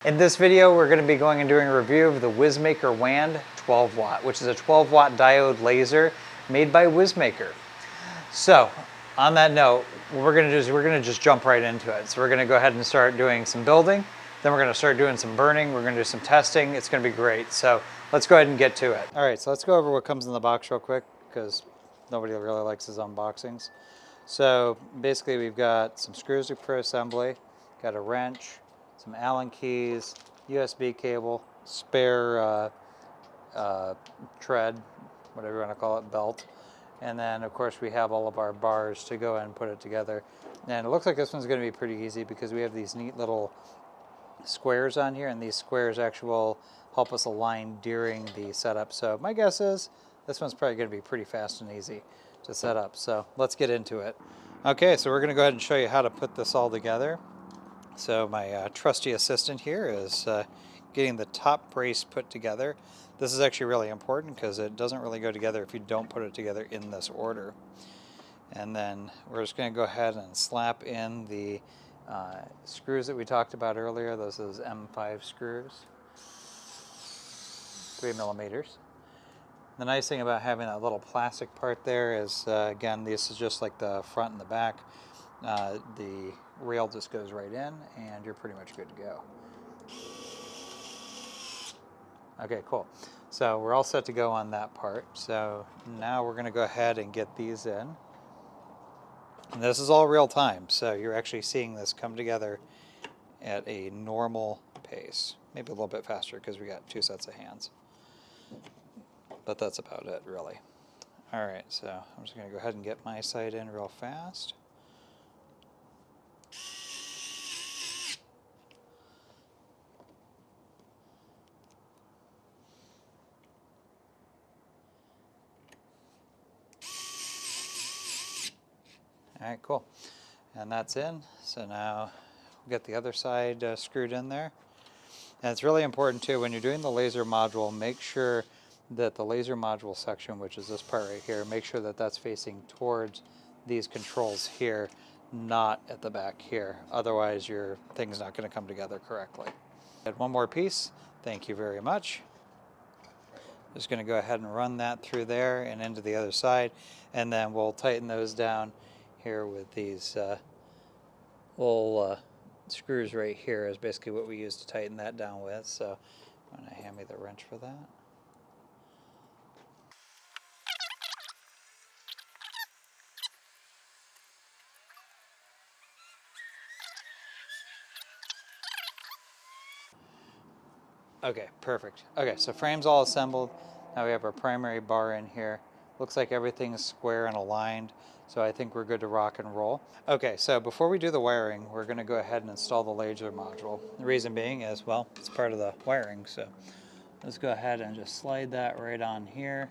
In this video, we're going to be going and doing a review of the WizMaker WAND 12 watt, which is a 12 watt diode laser made by WizMaker. So, on that note, what we're going to do is we're going to just jump right into it. So we're going to go ahead and start doing some building, then we're going to start doing some burning, we're going to do some testing. It's going to be great. So let's go ahead and get to it. All right, so let's go over what comes in the box real quick because nobody really likes his unboxings. So basically we've got some screws for assembly, got a wrench, some Allen keys, USB cable, spare tread, whatever you want to call it, belt. And then of course we have all of our bars to go and put it together. And it looks like this one's going to be pretty easy because we have these neat little squares on here, and these squares actually will help us align during the setup. So my guess is this one's probably going to be pretty fast and easy to set up. So let's get into it. Okay, so we're going to go ahead and show you how to put this all together. So my trusty assistant here is getting the top brace put together. This is actually really important because it doesn't really go together if you don't put it together in this order. And then we're just going to go ahead and slap in the screws that we talked about earlier. Those are those M5 screws, 3 millimeters. The nice thing about having that little plastic part there is, again, this is just like the front and the back. The rail just goes right in and you're pretty much good to go. Okay, cool. So we're all set to go on that part. So now we're going to go ahead and get these in. And this is all real time, so you're actually seeing this come together at a normal pace. Maybe a little bit faster because we got 2 sets of hands. But that's about it, really. All right, so I'm just going to go ahead and get my side in real fast. All right, cool. And that's in. So now we'll get the other side screwed in there. And it's really important too, when you're doing the laser module, make sure that the laser module section, which is this part right here, make sure that that's facing towards these controls here, not at the back here. Otherwise your thing's not going to come together correctly. Add one more piece. Thank you very much. Just going to go ahead and run that through there and into the other side, and then we'll tighten those down here with these little screws right here is basically what we use to tighten that down with. So I'm going to hand me the wrench for that. Okay, perfect. Okay, so frame's all assembled. Now we have our primary bar in here. Looks like everything's square and aligned, so I think we're good to rock and roll. Okay, so before we do the wiring, we're going to go ahead and install the laser module. The reason being is, well, it's part of the wiring, so let's go ahead and just slide that right on here.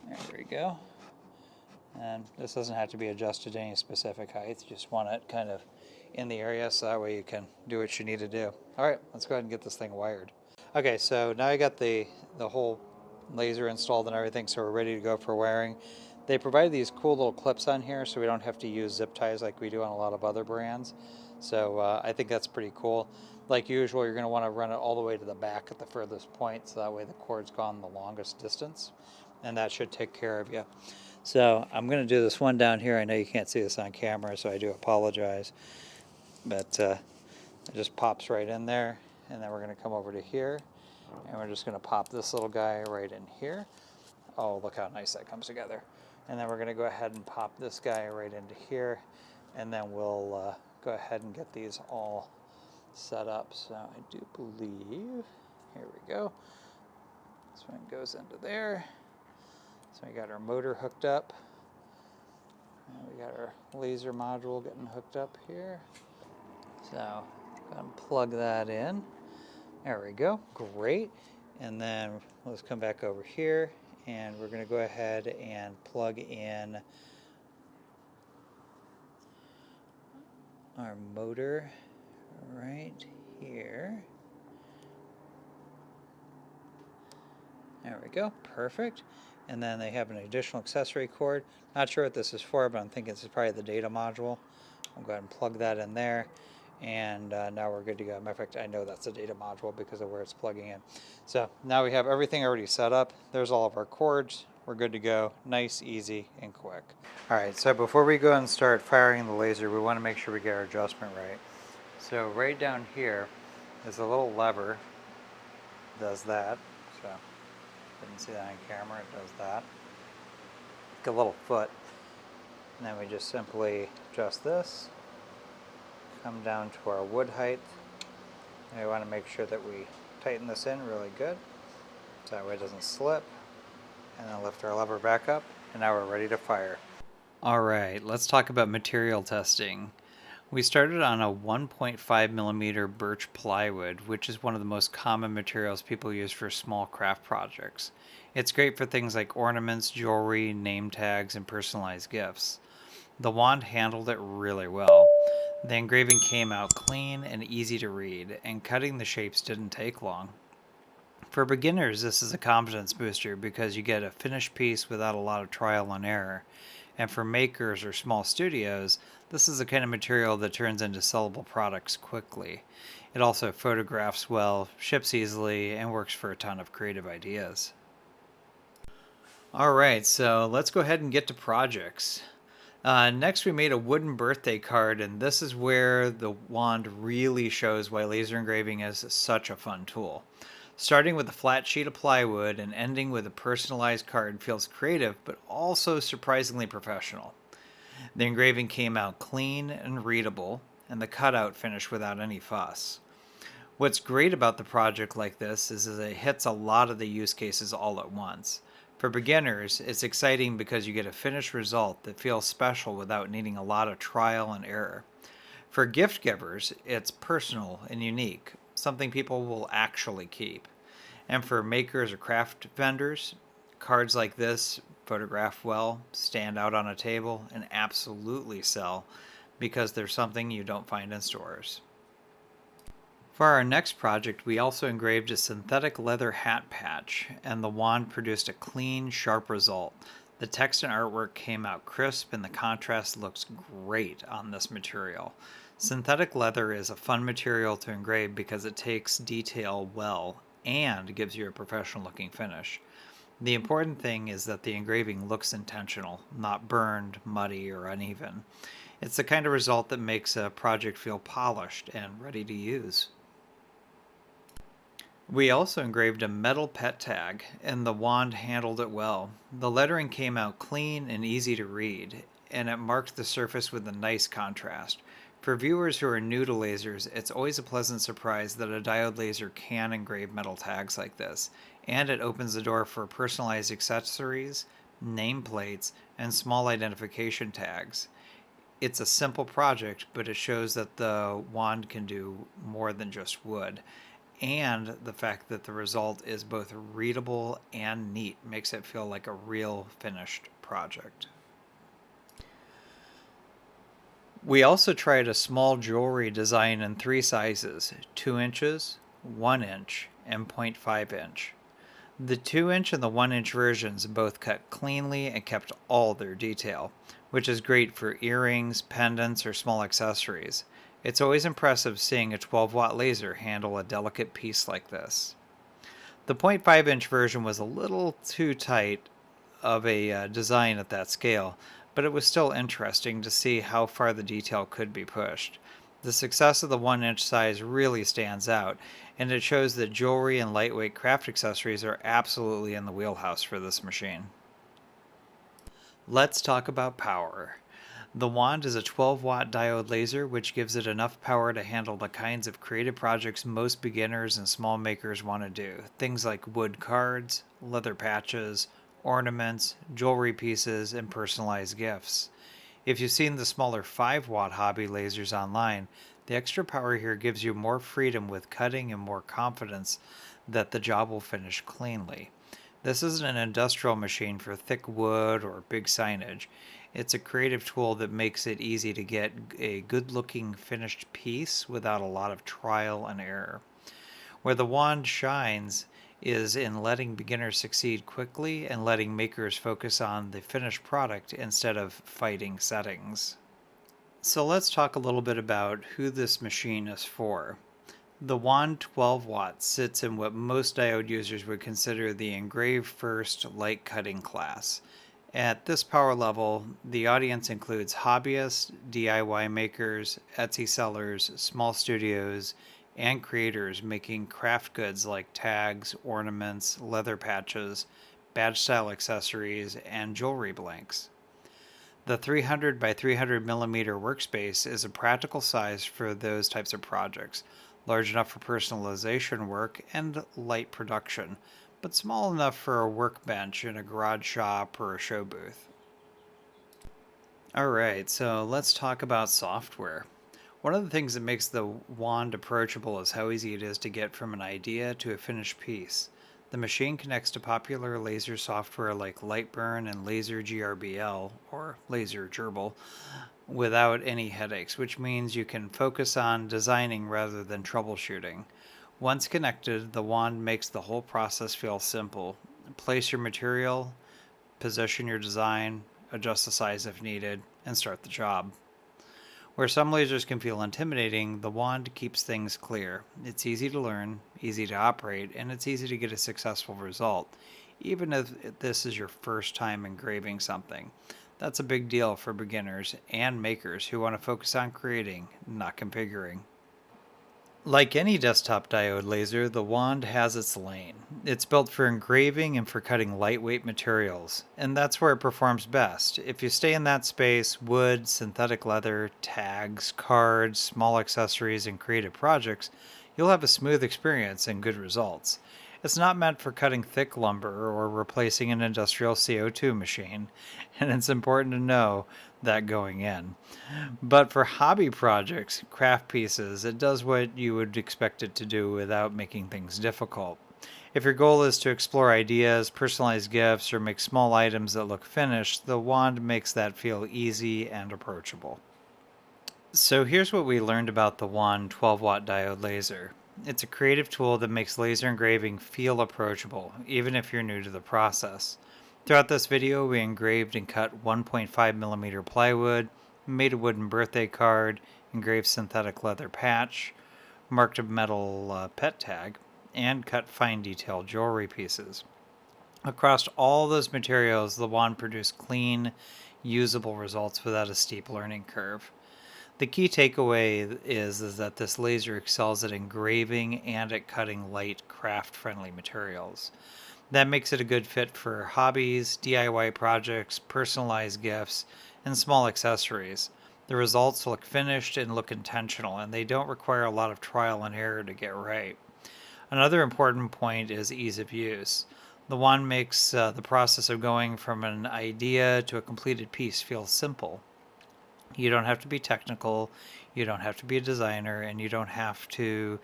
There we go. And this doesn't have to be adjusted to any specific height. You just want it kind of in the area so that way you can do what you need to do. All right, let's go ahead and get this thing wired. Okay, so now I got the whole laser installed and everything, so we're ready to go for wiring. They provide these cool little clips on here so we don't have to use zip ties like we do on a lot of other brands. So I think that's pretty cool. Like usual, you're going to want to run it all the way to the back at the furthest point so that way the cord's gone the longest distance, and that should take care of you. So I'm going to do this one down here. I know you can't see this on camera, so I do apologize. But it just pops right in there, and then we're going to come over to here, and we're just going to pop this little guy right in here. Oh, look how nice that comes together. And then we're going to go ahead and pop this guy right into here, and then we'll go ahead and get these all set up. So I do believe, here we go. This one goes into there. So we got our motor hooked up. And we got our laser module getting hooked up here. So plug that in. There we go. Great. And then let's come back over here, and we're going to go ahead and plug in our motor right here. There we go. Perfect. And then they have an additional accessory cord. Not sure what this is for, but I'm thinking this is probably the data module. I'll go ahead and plug that in there. And now we're good to go. Matter of fact, I know that's a data module because of where it's plugging in. So now we have everything already set up. There's all of our cords. We're good to go. Nice, easy, and quick. All right, so before we go and start firing the laser, we want to make sure we get our adjustment right. So right down here is a little lever. Does that. So didn't see that on camera. It does that. Like a little foot. And then we just simply adjust this. Come down to our wood height. And we want to make sure that we tighten this in really good, so that way it doesn't slip. And then lift our lever back up, and now we're ready to fire. All right, let's talk about material testing. We started on a 1.5 millimeter birch plywood, which is one of the most common materials people use for small craft projects. It's great for things like ornaments, jewelry, name tags, and personalized gifts. The wand handled it really well. The engraving came out clean and easy to read, and cutting the shapes didn't take long. For beginners, this is a confidence booster because you get a finished piece without a lot of trial and error. And for makers or small studios, this is the kind of material that turns into sellable products quickly. It also photographs well, ships easily, and works for a ton of creative ideas. All right, so let's go ahead and get to projects. Next, we made a wooden birthday card, and this is where the wand really shows why laser engraving is such a fun tool. Starting with a flat sheet of plywood and ending with a personalized card feels creative, but also surprisingly professional. The engraving came out clean and readable, and the cutout finished without any fuss. What's great about the project like this is that it hits a lot of the use cases all at once. For beginners, it's exciting because you get a finished result that feels special without needing a lot of trial and error. For gift givers, it's personal and unique, something people will actually keep. And for makers or craft vendors, cards like this photograph well, stand out on a table, and absolutely sell because they're something you don't find in stores. For our next project, we also engraved a synthetic leather hat patch, and the wand produced a clean, sharp result. The text and artwork came out crisp, and the contrast looks great on this material. Synthetic leather is a fun material to engrave because it takes detail well and gives you a professional looking finish. The important thing is that the engraving looks intentional, not burned, muddy, or uneven. It's the kind of result that makes a project feel polished and ready to use. We also engraved a metal pet tag, and the wand handled it well. The lettering came out clean and easy to read, and it marked the surface with a nice contrast. For viewers who are new to lasers, it's always a pleasant surprise that a diode laser can engrave metal tags like this, and it opens the door for personalized accessories, nameplates, and small identification tags. It's a simple project, but it shows that the wand can do more than just wood. And the fact that the result is both readable and neat makes it feel like a real finished project. We also tried a small jewelry design in 3 sizes, 2 inches, 1 inch, and 0.5 inch. The 2 inch and the 1 inch versions both cut cleanly and kept all their detail, which is great for earrings, pendants, or small accessories. It's always impressive seeing a 12-watt laser handle a delicate piece like this. The 0.5 inch version was a little too tight of a design at that scale, but it was still interesting to see how far the detail could be pushed. The success of the 1 inch size really stands out, and it shows that jewelry and lightweight craft accessories are absolutely in the wheelhouse for this machine. Let's talk about power. The wand is a 12-watt diode laser, which gives it enough power to handle the kinds of creative projects most beginners and small makers want to do. Things like wood cards, leather patches, ornaments, jewelry pieces, and personalized gifts. If you've seen the smaller 5-watt hobby lasers online, the extra power here gives you more freedom with cutting and more confidence that the job will finish cleanly. This isn't an industrial machine for thick wood or big signage. It's a creative tool that makes it easy to get a good-looking finished piece without a lot of trial and error. Where the wand shines is in letting beginners succeed quickly and letting makers focus on the finished product instead of fighting settings. So let's talk a little bit about who this machine is for. The WAND 12 watts sits in what most diode users would consider the engrave first light cutting class. At this power level, the audience includes hobbyists, DIY makers, Etsy sellers, small studios, and creators making craft goods like tags, ornaments, leather patches, badge style accessories, and jewelry blanks. The 300 by 300 millimeter workspace is a practical size for those types of projects, large enough for personalization work and light production, but small enough for a workbench in a garage shop or a show booth. Alright, so let's talk about software. One of the things that makes the wand approachable is how easy it is to get from an idea to a finished piece. The machine connects to popular laser software like LightBurn and LaserGRBL, or LaserGRBL, without any headaches, which means you can focus on designing rather than troubleshooting. Once connected, the wand makes the whole process feel simple. Place your material, position your design, adjust the size if needed, and start the job. Where some lasers can feel intimidating, the wand keeps things clear. It's easy to learn, easy to operate, and it's easy to get a successful result, even if this is your first time engraving something. That's a big deal for beginners and makers who want to focus on creating, not configuring. Like any desktop diode laser, the wand has its lane. It's built for engraving and for cutting lightweight materials, and that's where it performs best. If you stay in that space, wood, synthetic leather, tags, cards, small accessories, and creative projects, you'll have a smooth experience and good results. It's not meant for cutting thick lumber or replacing an industrial CO2 machine, and it's important to know that going in. But for hobby projects, craft pieces, it does what you would expect it to do without making things difficult. If your goal is to explore ideas, personalize gifts, or make small items that look finished, the wand makes that feel easy and approachable. So here's what we learned about the WAND 12-watt diode laser. It's a creative tool that makes laser engraving feel approachable, even if you're new to the process. Throughout this video, we engraved and cut 1.5 millimeter plywood, made a wooden birthday card, engraved synthetic leather patch, marked a metal pet tag, and cut fine detail jewelry pieces. Across all those materials, the wand produced clean, usable results without a steep learning curve. The key takeaway is that this laser excels at engraving and at cutting light, craft-friendly materials. That makes it a good fit for hobbies, DIY projects, personalized gifts, and small accessories. The results look finished and look intentional, and they don't require a lot of trial and error to get right. Another important point is ease of use. The wand makes the process of going from an idea to a completed piece feel simple. You don't have to be technical, you don't have to be a designer, and you don't have to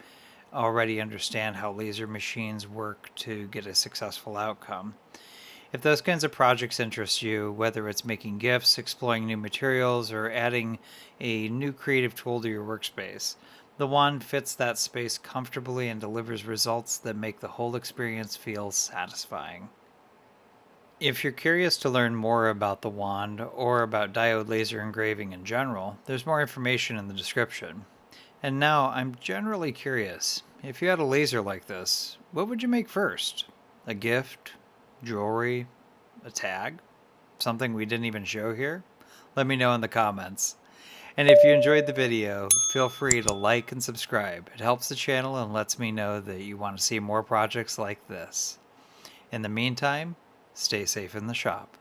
already understand how laser machines work to get a successful outcome. If those kinds of projects interest you, whether it's making gifts, exploring new materials, or adding a new creative tool to your workspace, the wand fits that space comfortably and delivers results that make the whole experience feel satisfying. If you're curious to learn more about the wand or about diode laser engraving in general, there's more information in the description. And now I'm generally curious, if you had a laser like this, what would you make first? A gift? Jewelry? A tag? Something we didn't even show here? Let me know in the comments. And if you enjoyed the video, feel free to like and subscribe. It helps the channel and lets me know that you want to see more projects like this. In the meantime, stay safe in the shop.